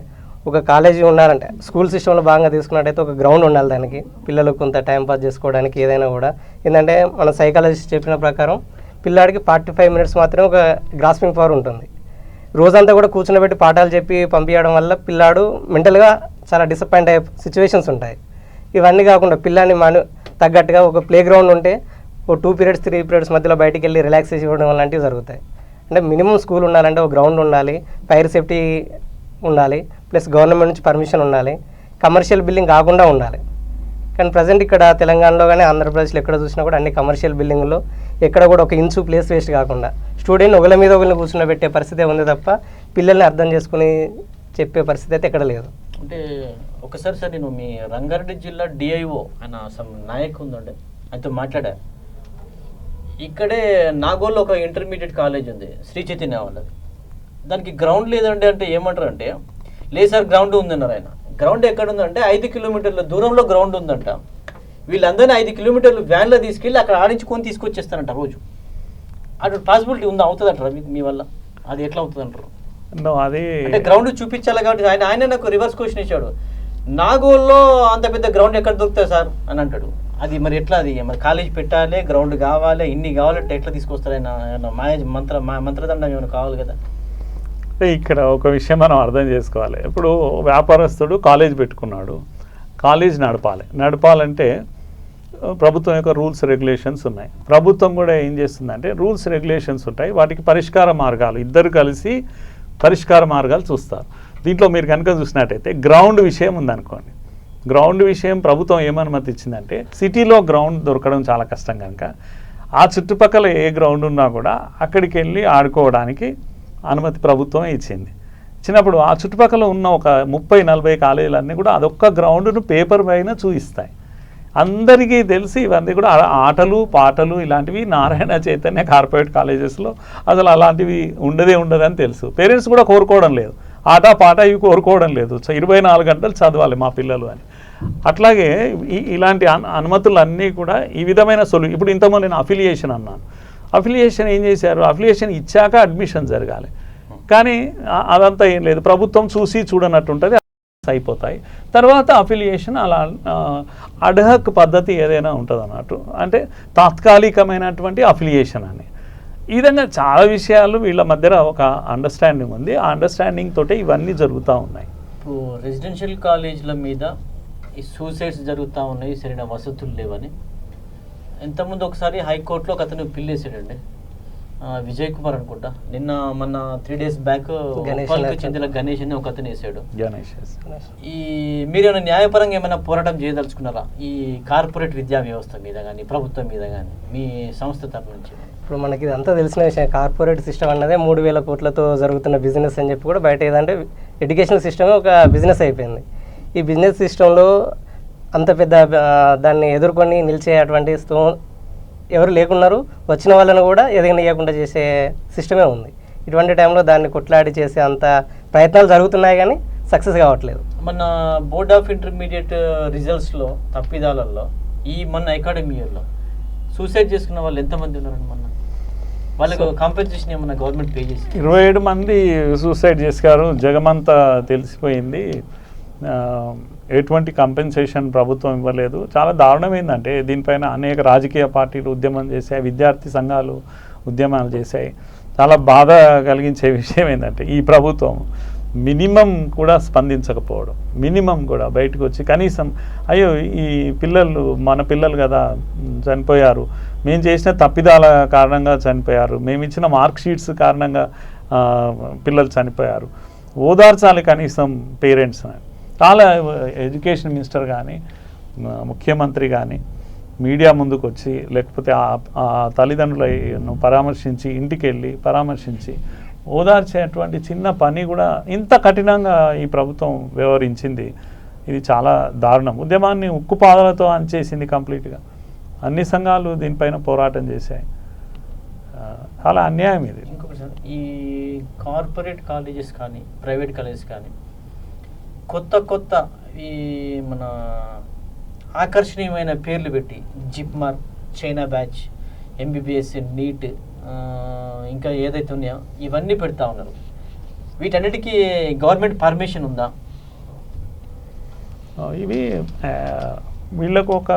ఒక కాలేజీ ఉండాలంటే స్కూల్ సిస్టంలో భాగంగా తీసుకున్నట్టయితే ఒక గ్రౌండ్ ఉండాలి. దానికి పిల్లలు కొంత టైంపాస్ చేసుకోవడానికి ఏదైనా కూడా. ఏంటంటే మన సైకాలజిస్ట్ చెప్పిన ప్రకారం పిల్లాడికి 45 మినిట్స్ మాత్రమే ఒక గ్రాస్పింగ్ పవర్ ఉంటుంది. రోజంతా కూడా కూర్చున్నబెట్టి పాఠాలు చెప్పి పంపించడం వల్ల పిల్లాడు మెంటల్గా చాలా డిసప్పాయింట్ అయ్యే సిచ్యువేషన్స్ ఉంటాయి. ఇవన్నీ కాకుండా పిల్లాన్ని తగ్గట్టుగా ఒక ప్లే గ్రౌండ్ ఉంటే ఒక 2 పీరియడ్స్ 3 పీరియడ్స్ మధ్యలో బయటికి వెళ్ళి రిలాక్సేషన్ ఇవ్వడం లాంటివి జరుగుతాయి. అంటే మినిమం స్కూల్ ఉండాలంటే ఒక గ్రౌండ్ ఉండాలి, ఫైర్ సేఫ్టీ ఉండాలి, ప్లస్ గవర్నమెంట్ నుంచి పర్మిషన్ ఉండాలి, కమర్షియల్ బిల్డింగ్ కాకుండా ఉండాలి. కానీ ప్రజెంట్ ఇక్కడ తెలంగాణలో కానీ ఆంధ్రప్రదేశ్లో ఎక్కడ చూసినా కూడా అన్ని కమర్షియల్ బిల్డింగ్లో ఎక్కడ కూడా ఒక ఇంచు ప్లేస్ వేస్ట్ కాకుండా స్టూడెంట్ ఒకళ్ళ మీద ఒకరిని కూర్చున్నబెట్టే పరిస్థితి ఉంది తప్ప పిల్లల్ని అర్థం చేసుకుని చెప్పే పరిస్థితి అయితే ఎక్కడ లేదు. అంటే ఒకసారి సార్ నేను మీ రంగారెడ్డి జిల్లా డిఐఓ అన్న నాయక్ ఉందండి, ఆయనతో మాట్లాడా. ఇక్కడే నాగోల్లో ఒక ఇంటర్మీడియట్ కాలేజ్ ఉంది, శ్రీ చైతన్య వాళ్ళది. దానికి గ్రౌండ్ లేదండి అంటే ఏమంటారు అంటే, లేదు సార్ గ్రౌండ్ ఉందన్నారు ఆయన. గ్రౌండ్ ఎక్కడ ఉందంటే 5 కిలోమీటర్ల దూరంలో గ్రౌండ్ ఉందంట. వీళ్ళందరినీ 5 కిలోమీటర్లు వ్యాన్లో తీసుకెళ్ళి అక్కడ ఆడించుకొని తీసుకొచ్చేస్తారంట రోజు. అటు పాసిబిలిటీ ఉందా? అవుతుంది అంటారా మీ వల్ల? అది ఎట్లా అవుతుంది అంటారు? అది అంటే గ్రౌండ్ చూపించాలి కాబట్టి ఆయన నాకు రివర్స్ క్వశ్చన్ ఇచ్చాడు. నాగోల్లో అంత పెద్ద గ్రౌండ్ ఎక్కడ దొరుకుతుంది సార్ అని అంటాడు. అది మరి ఎట్లా? అది మరి కాలేజ్ పెట్టాలి, గ్రౌండ్ కావాలి, ఇన్ని కావాలంటే ఎట్లా తీసుకొస్తారు? ఆయన మంత్రదండం ఏమైనా కావాలి కదా. ఇక్కడ ఒక విషయం మనం అర్థం చేసుకోవాలి. ఇప్పుడు వ్యాపారస్తుడు కాలేజ్ పెట్టుకున్నాడు, కాలేజ్ నడపాలంటే ప్రభుత్వం యొక్క రూల్స్ రెగ్యులేషన్స్ ఉన్నాయి. ప్రభుత్వం కూడా ఏం చేస్తుందంటే రూల్స్ రెగ్యులేషన్స్ ఉంటాయి, వాటికి పరిష్కార మార్గాలు, ఇద్దరు కలిసి పరిష్కార మార్గాలు చూస్తారు. దీంట్లో మీరు కనుక చూసినట్టయితే గ్రౌండ్ విషయం ఉందనుకోండి. గ్రౌండ్ విషయం ప్రభుత్వం ఏమనుమతి ఇచ్చిందంటే, సిటీలో గ్రౌండ్ దొరకడం చాలా కష్టం కనుక ఆ చుట్టుపక్కల ఏ గ్రౌండ్ ఉన్నా కూడా అక్కడికి వెళ్ళి ఆడుకోవడానికి అనుమతి ప్రభుత్వం ఇచ్చింది. ఇచ్చినప్పుడు ఆ చుట్టుపక్కల ఉన్న ఒక 30-40 కాలేజీలన్నీ కూడా అదొక్క గ్రౌండ్ను పేపర్ పైన చూపిస్తాయి. అందరికీ తెలిసి ఇవన్నీ కూడా ఆటలు పాటలు ఇలాంటివి నారాయణ చైతన్య కార్పొరేట్ కాలేజెస్లో అసలు అలాంటివి ఉండదని తెలుసు. పేరెంట్స్ కూడా కోరుకోవడం లేదు, ఆట పాట ఇవి కోరుకోవడం లేదు, 24 గంటలు చదవాలి మా పిల్లలు అని. అట్లాగే ఇలాంటి అనుమతులన్నీ కూడా ఈ విధమైన ఇప్పుడు ఇంతకుముందు నేను అఫిలియేషన్ అన్నాను. అఫిలియేషన్ ఏం చేశారు? అఫిలియేషన్ ఇచ్చాక అడ్మిషన్ జరగాలి, కానీ అదంతా ఏం లేదు, ప్రభుత్వం చూసి చూడనట్టు ఉంటుంది, అయిపోతాయి. తర్వాత అఫిలియేషన్ అలా అడ్హక్ పద్ధతి ఏదైనా ఉంటుంది అన్నట్టు, అంటే తాత్కాలికమైనటువంటి అఫిలియేషన్ అని. ఈ విధంగా చాలా విషయాలు వీళ్ళ మధ్య ఒక అండర్స్టాండింగ్ ఉంది. ఆ అండర్స్టాండింగ్ తోటే ఇవన్నీ జరుగుతూ ఉన్నాయి. ఇప్పుడు రెసిడెన్షియల్ కాలేజీల మీద ఈ సూసైడ్స్ జరుగుతూ ఉన్నాయి, సరైన వసతులు లేవని ఇంతకుముందు ఒకసారి హైకోర్టులో ఒక అతను పిల్లేసాడండి, విజయ్ కుమార్ అనుకుంటా. మొన్న 3 days బ్యాక్ చెందిన గణేష్ అని ఒక అతను వేసాడు. ఈ మీరేమైనా న్యాయపరంగా ఏమైనా పోరాటం చేయదలుచుకున్నారా ఈ కార్పొరేట్ విద్యా వ్యవస్థ మీద కానీ ప్రభుత్వం మీద కానీ మీ సంస్థ తరపు నుంచి? ఇప్పుడు మనకి ఇదంతా తెలిసిన విషయం, కార్పొరేట్ సిస్టమ్ అన్నదే 3,000 కోట్లతో జరుగుతున్న బిజినెస్ అని చెప్పి కూడా బయట ఏదంటే ఎడ్యుకేషనల్ సిస్టమే ఒక బిజినెస్ అయిపోయింది. ఈ బిజినెస్ సిస్టంలో అంత పెద్ద దాన్ని ఎదుర్కొని నిలిచే అటువంటి ఎవరు లేకున్నారు, వచ్చిన వాళ్ళని కూడా ఎదగనియకుండా చేసే సిస్టమే ఉంది. ఇటువంటి టైంలో దాన్ని కొట్లాడి చేసే అంత ప్రయత్నాలు జరుగుతున్నాయి కానీ సక్సెస్ కావట్లేదు. మన బోర్డ్ ఆఫ్ ఇంటర్మీడియట్ రిజల్ట్స్లో తప్పిదాలలో మొన్న అకాడమీ ఇయర్లో సూసైడ్ చేసుకున్న వాళ్ళు ఎంతమంది ఉన్నారండి? మొన్న వాళ్ళకి కాంపెన్సేషన్ ఏమన్నా గవర్నమెంట్ పే చేసి 27 మంది సూసైడ్ చేశారు. జగమంతా తెలిసిపోయింది. ఎటువంటి కంపెన్సేషన్ ప్రభుత్వం ఇవ్వలేదు. చాలా దారుణం ఏంటంటే దీనిపైన అనేక రాజకీయ పార్టీలు ఉద్యమం చేశాయి, విద్యార్థి సంఘాలు ఉద్యమాలు చేశాయి. చాలా బాధ కలిగించే విషయం ఏంటంటే ఈ ప్రభుత్వం మినిమం కూడా స్పందించకపోవడం, మినిమం కూడా బయటకు వచ్చి కనీసం అయ్యో ఈ పిల్లలు మన పిల్లలు కదా చనిపోయారు, మేము చేసిన తప్పిదాల కారణంగా చనిపోయారు, మేము ఇచ్చిన మార్క్ షీట్స్ కారణంగా పిల్లలు చనిపోయారు, ఓదార్చాలి కనీసం పేరెంట్స్. చాలా ఎడ్యుకేషన్ మినిస్టర్ కానీ ముఖ్యమంత్రి కానీ మీడియా ముందుకు వచ్చి లేకపోతే ఆ తల్లిదండ్రులను పరామర్శించి ఇంటికి వెళ్ళి పరామర్శించి ఓదార్చేటువంటి చిన్న పని కూడా ఇంత కఠినంగా ఈ ప్రభుత్వం వ్యవహరించింది. ఇది చాలా దారుణం. ఉద్యమాన్ని ఉక్కుపాదలతో అంచేసింది కంప్లీట్గా. అన్ని సంఘాలు దీనిపైన పోరాటం చేశాయి. చాలా అన్యాయం ఇది. ఇంకొకటి సార్, ఈ కార్పొరేట్ కాలేజెస్ కానీ ప్రైవేట్ కాలేజెస్ కానీ కొత్త ఈ మన ఆకర్షణీయమైన పేర్లు పెట్టి JIPMER, China batch, MBBS, NEET, ఇంకా ఏదైతే ఉన్నాయో ఇవన్నీ పెడతా ఉన్నారు. వీటన్నిటికీ గవర్నమెంట్ పర్మిషన్ ఉందా? ఇవి వీళ్ళకు ఒక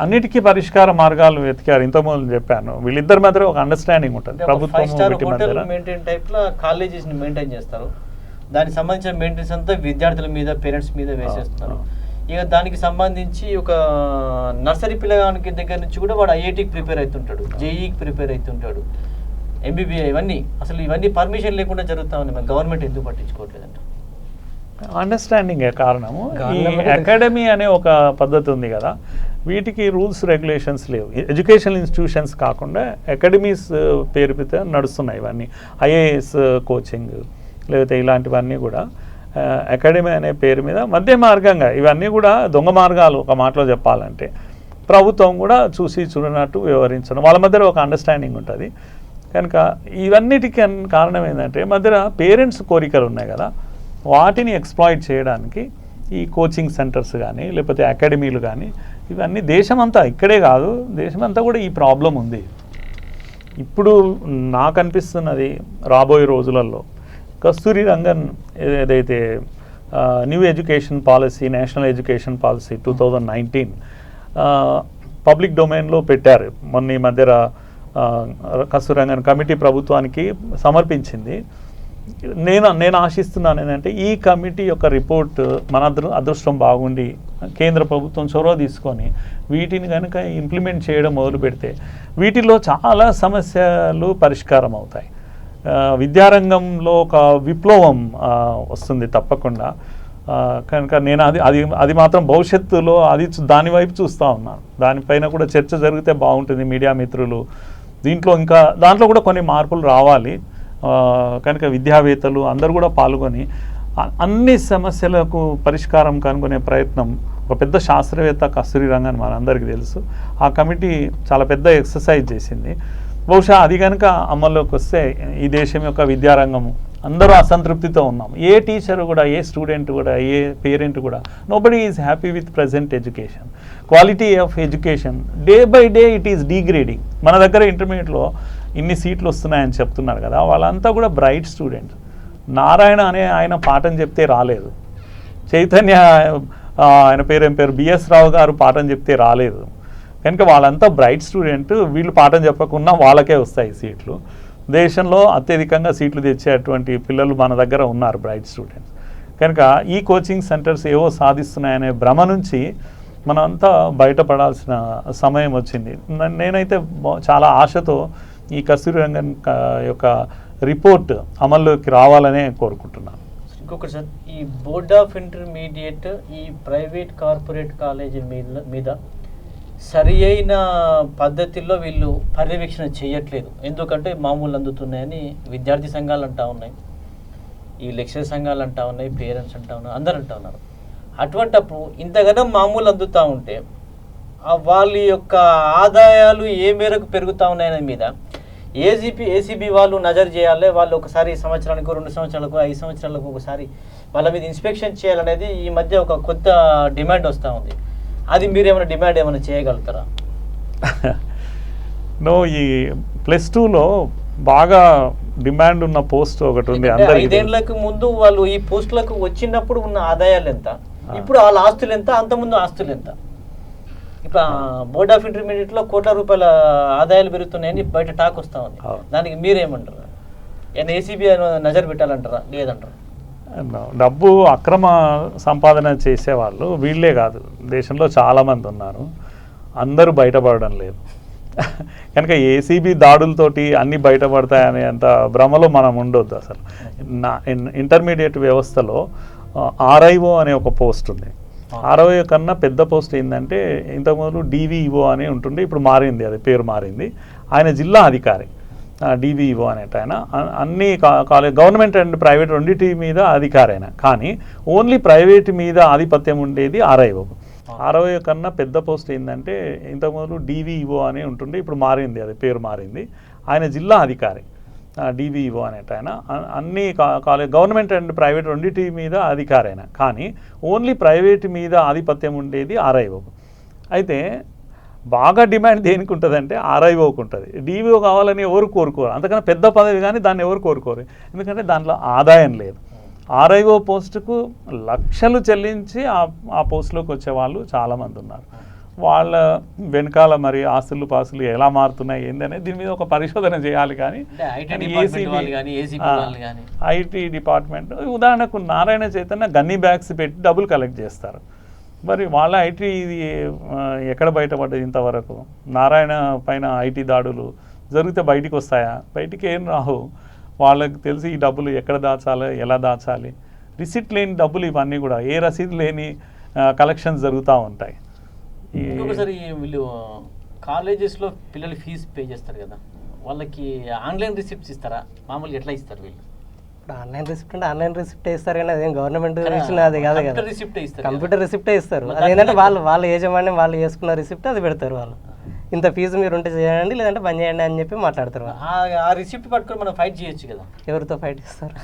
అన్నిటికీ పరిష్కార మార్గాలు వెతికారు. ఇంతకుముందు చెప్పాను, వీళ్ళిద్దరి మధ్య ఒక అండర్స్టాండింగ్ ఉంటుంది. ప్రభుత్వం మెయింటైన్ టైప్లో కాలేజెస్ని మెయింటైన్ చేస్తారు. దానికి సంబంధించిన మెయింటెనెన్స్ అంతా విద్యార్థుల మీద, పేరెంట్స్ మీద వేసేస్తున్నారు. ఇక దానికి సంబంధించి ఒక నర్సరీ పిల్లగానికి దగ్గర నుంచి కూడా వాడు ఐఐటీకి ప్రిపేర్ అవుతుంటాడు, జేఈకి ప్రిపేర్ అవుతుంటాడు, ఎంబీబీఏ, ఇవన్నీ పర్మిషన్ లేకుండా జరుగుతా ఉన్నాయి. గవర్నమెంట్ ఎందుకు పట్టించుకోవట్లేదంట? అండర్స్టాండింగే కారణము. ఈ అకాడమీ అనే ఒక పద్ధతి ఉంది కదా, వీటికి రూల్స్ రెగ్యులేషన్స్ లేవు. ఎడ్యుకేషనల్ ఇన్స్టిట్యూషన్స్ కాకుండా అకాడమీస్ పేరు మీద నడుస్తున్నాయి ఇవన్నీ. ఐఏఎస్ కోచింగ్ లేకపోతే ఇలాంటివన్నీ కూడా అకాడమీ అనే పేరు మీద మధ్య మార్గంగా ఇవన్నీ కూడా దొంగ మార్గాలు. ఒక మాటలో చెప్పాలంటే ప్రభుత్వం కూడా చూసి చూడనట్టు వ్యవహరించడం, వాళ్ళ మధ్యలో ఒక అండర్స్టాండింగ్ ఉంటుంది. కనుక ఇవన్నిటికీ కారణం ఏంటంటే మధ్యలో పేరెంట్స్ కోరికలు ఉన్నాయి కదా, వాటిని ఎక్స్ప్లాయిట్ చేయడానికి ఈ కోచింగ్ సెంటర్స్ కానీ లేకపోతే అకాడమీలు కానీ ఇవన్నీ దేశమంతా, ఇక్కడే కాదు దేశమంతా కూడా ఈ ప్రాబ్లం ఉంది. ఇప్పుడు నాకు అనిపిస్తున్నది రాబోయే రోజులలో కస్తూరి రంగన్ ఏదైతే new education policy, national education policy 2019 public డొమైన్లో పెట్టారు. మొన్న ఈ మధ్య కస్తూరి రంగన్ కమిటీ ప్రభుత్వానికి సమర్పించింది. నేను ఆశిస్తున్నాను ఏంటంటే ఈ కమిటీ యొక్క రిపోర్ట్ మన అదృష్టం బాగుండి కేంద్ర ప్రభుత్వం చొరవ తీసుకొని వీటిని కనుక ఇంప్లిమెంట్ చేయడం మొదలు పెడితే వీటిలో చాలా సమస్యలు పరిష్కారం అవుతాయి. విద్యారంగంలో ఒక విప్లవం వస్తుంది తప్పకుండా. కనుక నేను అది మాత్రం భవిష్యత్తులో దాని వైపు చూస్తూ ఉన్నాను. దానిపైన కూడా చర్చ జరిగితే బాగుంటుంది. మీడియా మిత్రులు దాంట్లో కూడా కొన్ని మార్పులు రావాలి. కనుక విద్యావేత్తలు అందరూ కూడా పాల్గొని అన్ని సమస్యలకు పరిష్కారం కనుగొనే ప్రయత్నం, ఒక పెద్ద శాస్త్రవేత్త కస్తూరి రంగన్ మనందరికీ తెలుసు, ఆ కమిటీ చాలా పెద్ద ఎక్సర్సైజ్ చేసింది. బహుశా అది కనుక అమల్లోకి వస్తే ఈ దేశం యొక్క విద్యారంగం అందరూ అసంతృప్తితో ఉన్నాం. ఏ టీచర్ కూడా, ఏ స్టూడెంట్ కూడా, ఏ పేరెంట్ కూడా nobody is happy with present education. Quality of education day by day it is degrading. మన దగ్గర ఇంటర్మీడియట్లో ఇన్ని సీట్లు వస్తున్నాయని చెప్తున్నారు కదా, వాళ్ళంతా కూడా బ్రైట్ స్టూడెంట్స్. నారాయణ అనే ఆయన పాఠం చెప్తే రాలేదు, చైతన్య ఆయన పేరు బిఎస్ రావు గారు పాఠం చెప్తే రాలేదు. కనుక వాళ్ళంతా బ్రైట్ స్టూడెంట్. వీళ్ళు పాఠం చెప్పకుండా వాళ్ళకే వస్తాయి సీట్లు. దేశంలో అత్యధికంగా సీట్లు తెచ్చేటువంటి పిల్లలు మన దగ్గర ఉన్నారు, బ్రైట్ స్టూడెంట్స్. కనుక ఈ కోచింగ్ సెంటర్స్ ఏవో సాధిస్తున్నాయనే భ్రమ నుంచి మనం అంతా బయటపడాల్సిన సమయం వచ్చింది. నేనైతే చాలా ఆశతో ఈ కస్తూరి రంగన్ యొక్క రిపోర్ట్ అమల్లోకి రావాలనే కోరుకుంటున్నాను. ఇంకొకటి సార్, ఈ బోర్డ్ ఆఫ్ ఇంటర్మీడియట్ ఈ ప్రైవేట్ కార్పొరేట్ కాలేజీ మీద సరి అయిన పద్ధతిలో వీళ్ళు పర్యవేక్షణ చేయట్లేదు. ఎందుకంటే మామూలు అందుతున్నాయని విద్యార్థి సంఘాలు అంటూ ఉన్నాయి, ఈ లెక్చరర్ సంఘాలు అంటూ ఉన్నాయి, పేరెంట్స్ అంటూ ఉన్నారు, అందరు అంటూ ఉన్నారు. అటువంటప్పుడు ఇంతగానో మామూలు అందుతూ ఉంటే వాళ్ళ యొక్క ఆదాయాలు ఏ మేరకు పెరుగుతూ ఉన్నాయనే మీద ఏసీబీ వాళ్ళు నజర్ చేయాలి. వాళ్ళు ఒకసారి సంవత్సరానికి 2 సంవత్సరాలకు 5 సంవత్సరాలకు ఒకసారి వాళ్ళ మీద ఇన్స్పెక్షన్ చేయాలనేది ఈ మధ్య ఒక కొత్త డిమాండ్ వస్తూ ఉంది. అది మీరు ఏమైనా డిమాండ్ ఏమైనా చేయగలుగుతారా? ఈ +2లో బాగా డిమాండ్ ఉన్న పోస్ట్ ఒకటి ఉంది. 5 ఏళ్లకు ముందు వాళ్ళు ఈ పోస్టులకు వచ్చినప్పుడు ఉన్న ఆదాయాలు ఎంత, ఇప్పుడు వాళ్ళ ఆస్తులు ఎంత, అంతకుముందు ఆస్తులు ఎంత? ఇప్పుడు బోర్డ్ ఆఫ్ ఇంటర్మీడియట్లో కోట్ల రూపాయల ఆదాయాలు పెరుగుతున్నాయని బయట టాక్ వస్తూ ఉంది. దానికి మీరేమంటారు? ఏసీబీ నజర్ పెట్టాలంటారా, లేదంటారా? డబ్బు అక్రమ సంపాదన చేసేవాళ్ళు వీళ్ళే కాదు, దేశంలో చాలామంది ఉన్నారు. అందరూ బయటపడడం లేదు. కనుక ఏసీబీ దాడులతోటి అన్నీ బయటపడతాయనే అంత భ్రమలో మనం ఉండొద్దు. అసలు ఇంటర్మీడియట్ వ్యవస్థలో ఆర్ఐఓ అనే ఒక పోస్ట్ ఉంది. ఆర్ఐఓ కన్నా పెద్ద పోస్ట్ ఏంటంటే ఇంతకుముందు డివిఈఓ అని ఉంటుండే, ఇప్పుడు మారింది, అది పేరు మారింది. ఆయన జిల్లా అధికారి డివిఈఓ అనేట ఆయన. అన్ని కాలేజ్ గవర్నమెంట్ అండ్ ప్రైవేట్ రెండింటి మీద అధికారి ఆయన, కానీ ఓన్లీ ప్రైవేట్ మీద ఆధిపత్యం ఉండేది ఆర్ఐఓ. ఆర్ఐఓ కన్నా పెద్ద పోస్ట్ ఏంటంటే ఇంతకుముందు డివిఈఓ అని ఉంటుండే, ఇప్పుడు మారింది, అది పేరు మారింది. ఆయన జిల్లా అధికారి డివిఈఓ అనేట ఆయన. అన్ని కాలేజ్ గవర్నమెంట్ అండ్ ప్రైవేట్ రెండింటి మీద అధికారి ఆయన, కానీ ఓన్లీ ప్రైవేట్ మీద ఆధిపత్యం ఉండేది ఆర్ఐఓ. అయితే బాగా డిమాండ్ దేనికి ఉంటుందంటే ఆర్ఐఓకి ఉంటుంది. డివిఓ కావాలని ఎవరు కోరుకోరు, అంతకన్నా పెద్ద పదవి కానీ దాన్ని ఎవరు కోరుకోరు, ఎందుకంటే దాంట్లో ఆదాయం లేదు. ఆర్ఐఓ పోస్టుకు లక్షలు చెల్లించి ఆ పోస్టులోకి వచ్చేవాళ్ళు చాలామంది ఉన్నారు. వాళ్ళ వెనకాల మరి ఆస్తులు పాస్తులు ఎలా మారుతున్నాయి ఏందనేది దీని మీద ఒక పరిశోధన చేయాలి. కానీ ఐటీ డిపార్ట్మెంట్ ఉదాహరణకు నారాయణ చైతన్య గన్నీ బ్యాగ్స్ పెట్టి డబ్బులు కలెక్ట్ చేస్తారు. మరి వాళ్ళ ఐటీ ఎక్కడ బయటపడ్డది ఇంతవరకు? నారాయణ పైన ఐటీ దాడులు జరిగితే బయటికి వస్తాయా? బయటికి ఏం రావు. వాళ్ళకి తెలిసి ఈ డబ్బులు ఎక్కడ దాచాలి, ఎలా దాచాలి. రిసిట్ లేని డబ్బులు ఇవన్నీ కూడా, ఏ రసీదు లేని కలెక్షన్స్ జరుగుతూ ఉంటాయి. ఇంకొకసారి వీళ్ళు కాలేజెస్లో పిల్లలు ఫీజు పే చేస్తారు కదా, వాళ్ళకి ఆన్లైన్ రిసిప్ట్స్ ఇస్తారా? మామూలుగా ఎట్లా ఇస్తారు వీళ్ళు? ఇప్పుడు ఆన్లైన్ రిసిప్ట్ అంటే ఆన్లైన్ రిసిప్టే ఇస్తారు, కానీ అదేం గవర్నమెంట్ ఇచ్చిన అది కాదు కదా, కంప్యూటర్ రిసిప్టే ఇస్తారు. అదేంటంటే వాళ్ళ యజమాన్యం వాళ్ళు చేసుకున్న రిసిప్ట్ అది పెడతారు. వాళ్ళు ఇంత ఫీజు మీరు ఉంటే చేయండి, లేదంటే బంద్ చేయండి అని చెప్పి మాట్లాడతారు. ఆ రిసిప్ట్ పట్టుకొని మనం ఫైట్ చేయొచ్చు కదా. ఎవరితో ఫైట్ చేస్తారు?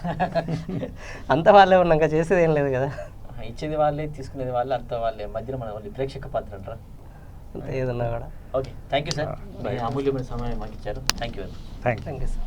అంతా వాళ్ళే ఉన్నాక చేసేది ఏం లేదు కదా. ఇచ్చేది వాళ్ళే, తీసుకునేది వాళ్ళే, అంత వాళ్ళే, మధ్యలో మన వాళ్ళు ప్రేక్షక పాత్ర అంటారా? అంత ఏదన్నా కూడా. ఓకే, థ్యాంక్ యూ సార్, అమూల్యమైన సమయం మాకు ఇచ్చారు. Thank you very much. Thank you sir.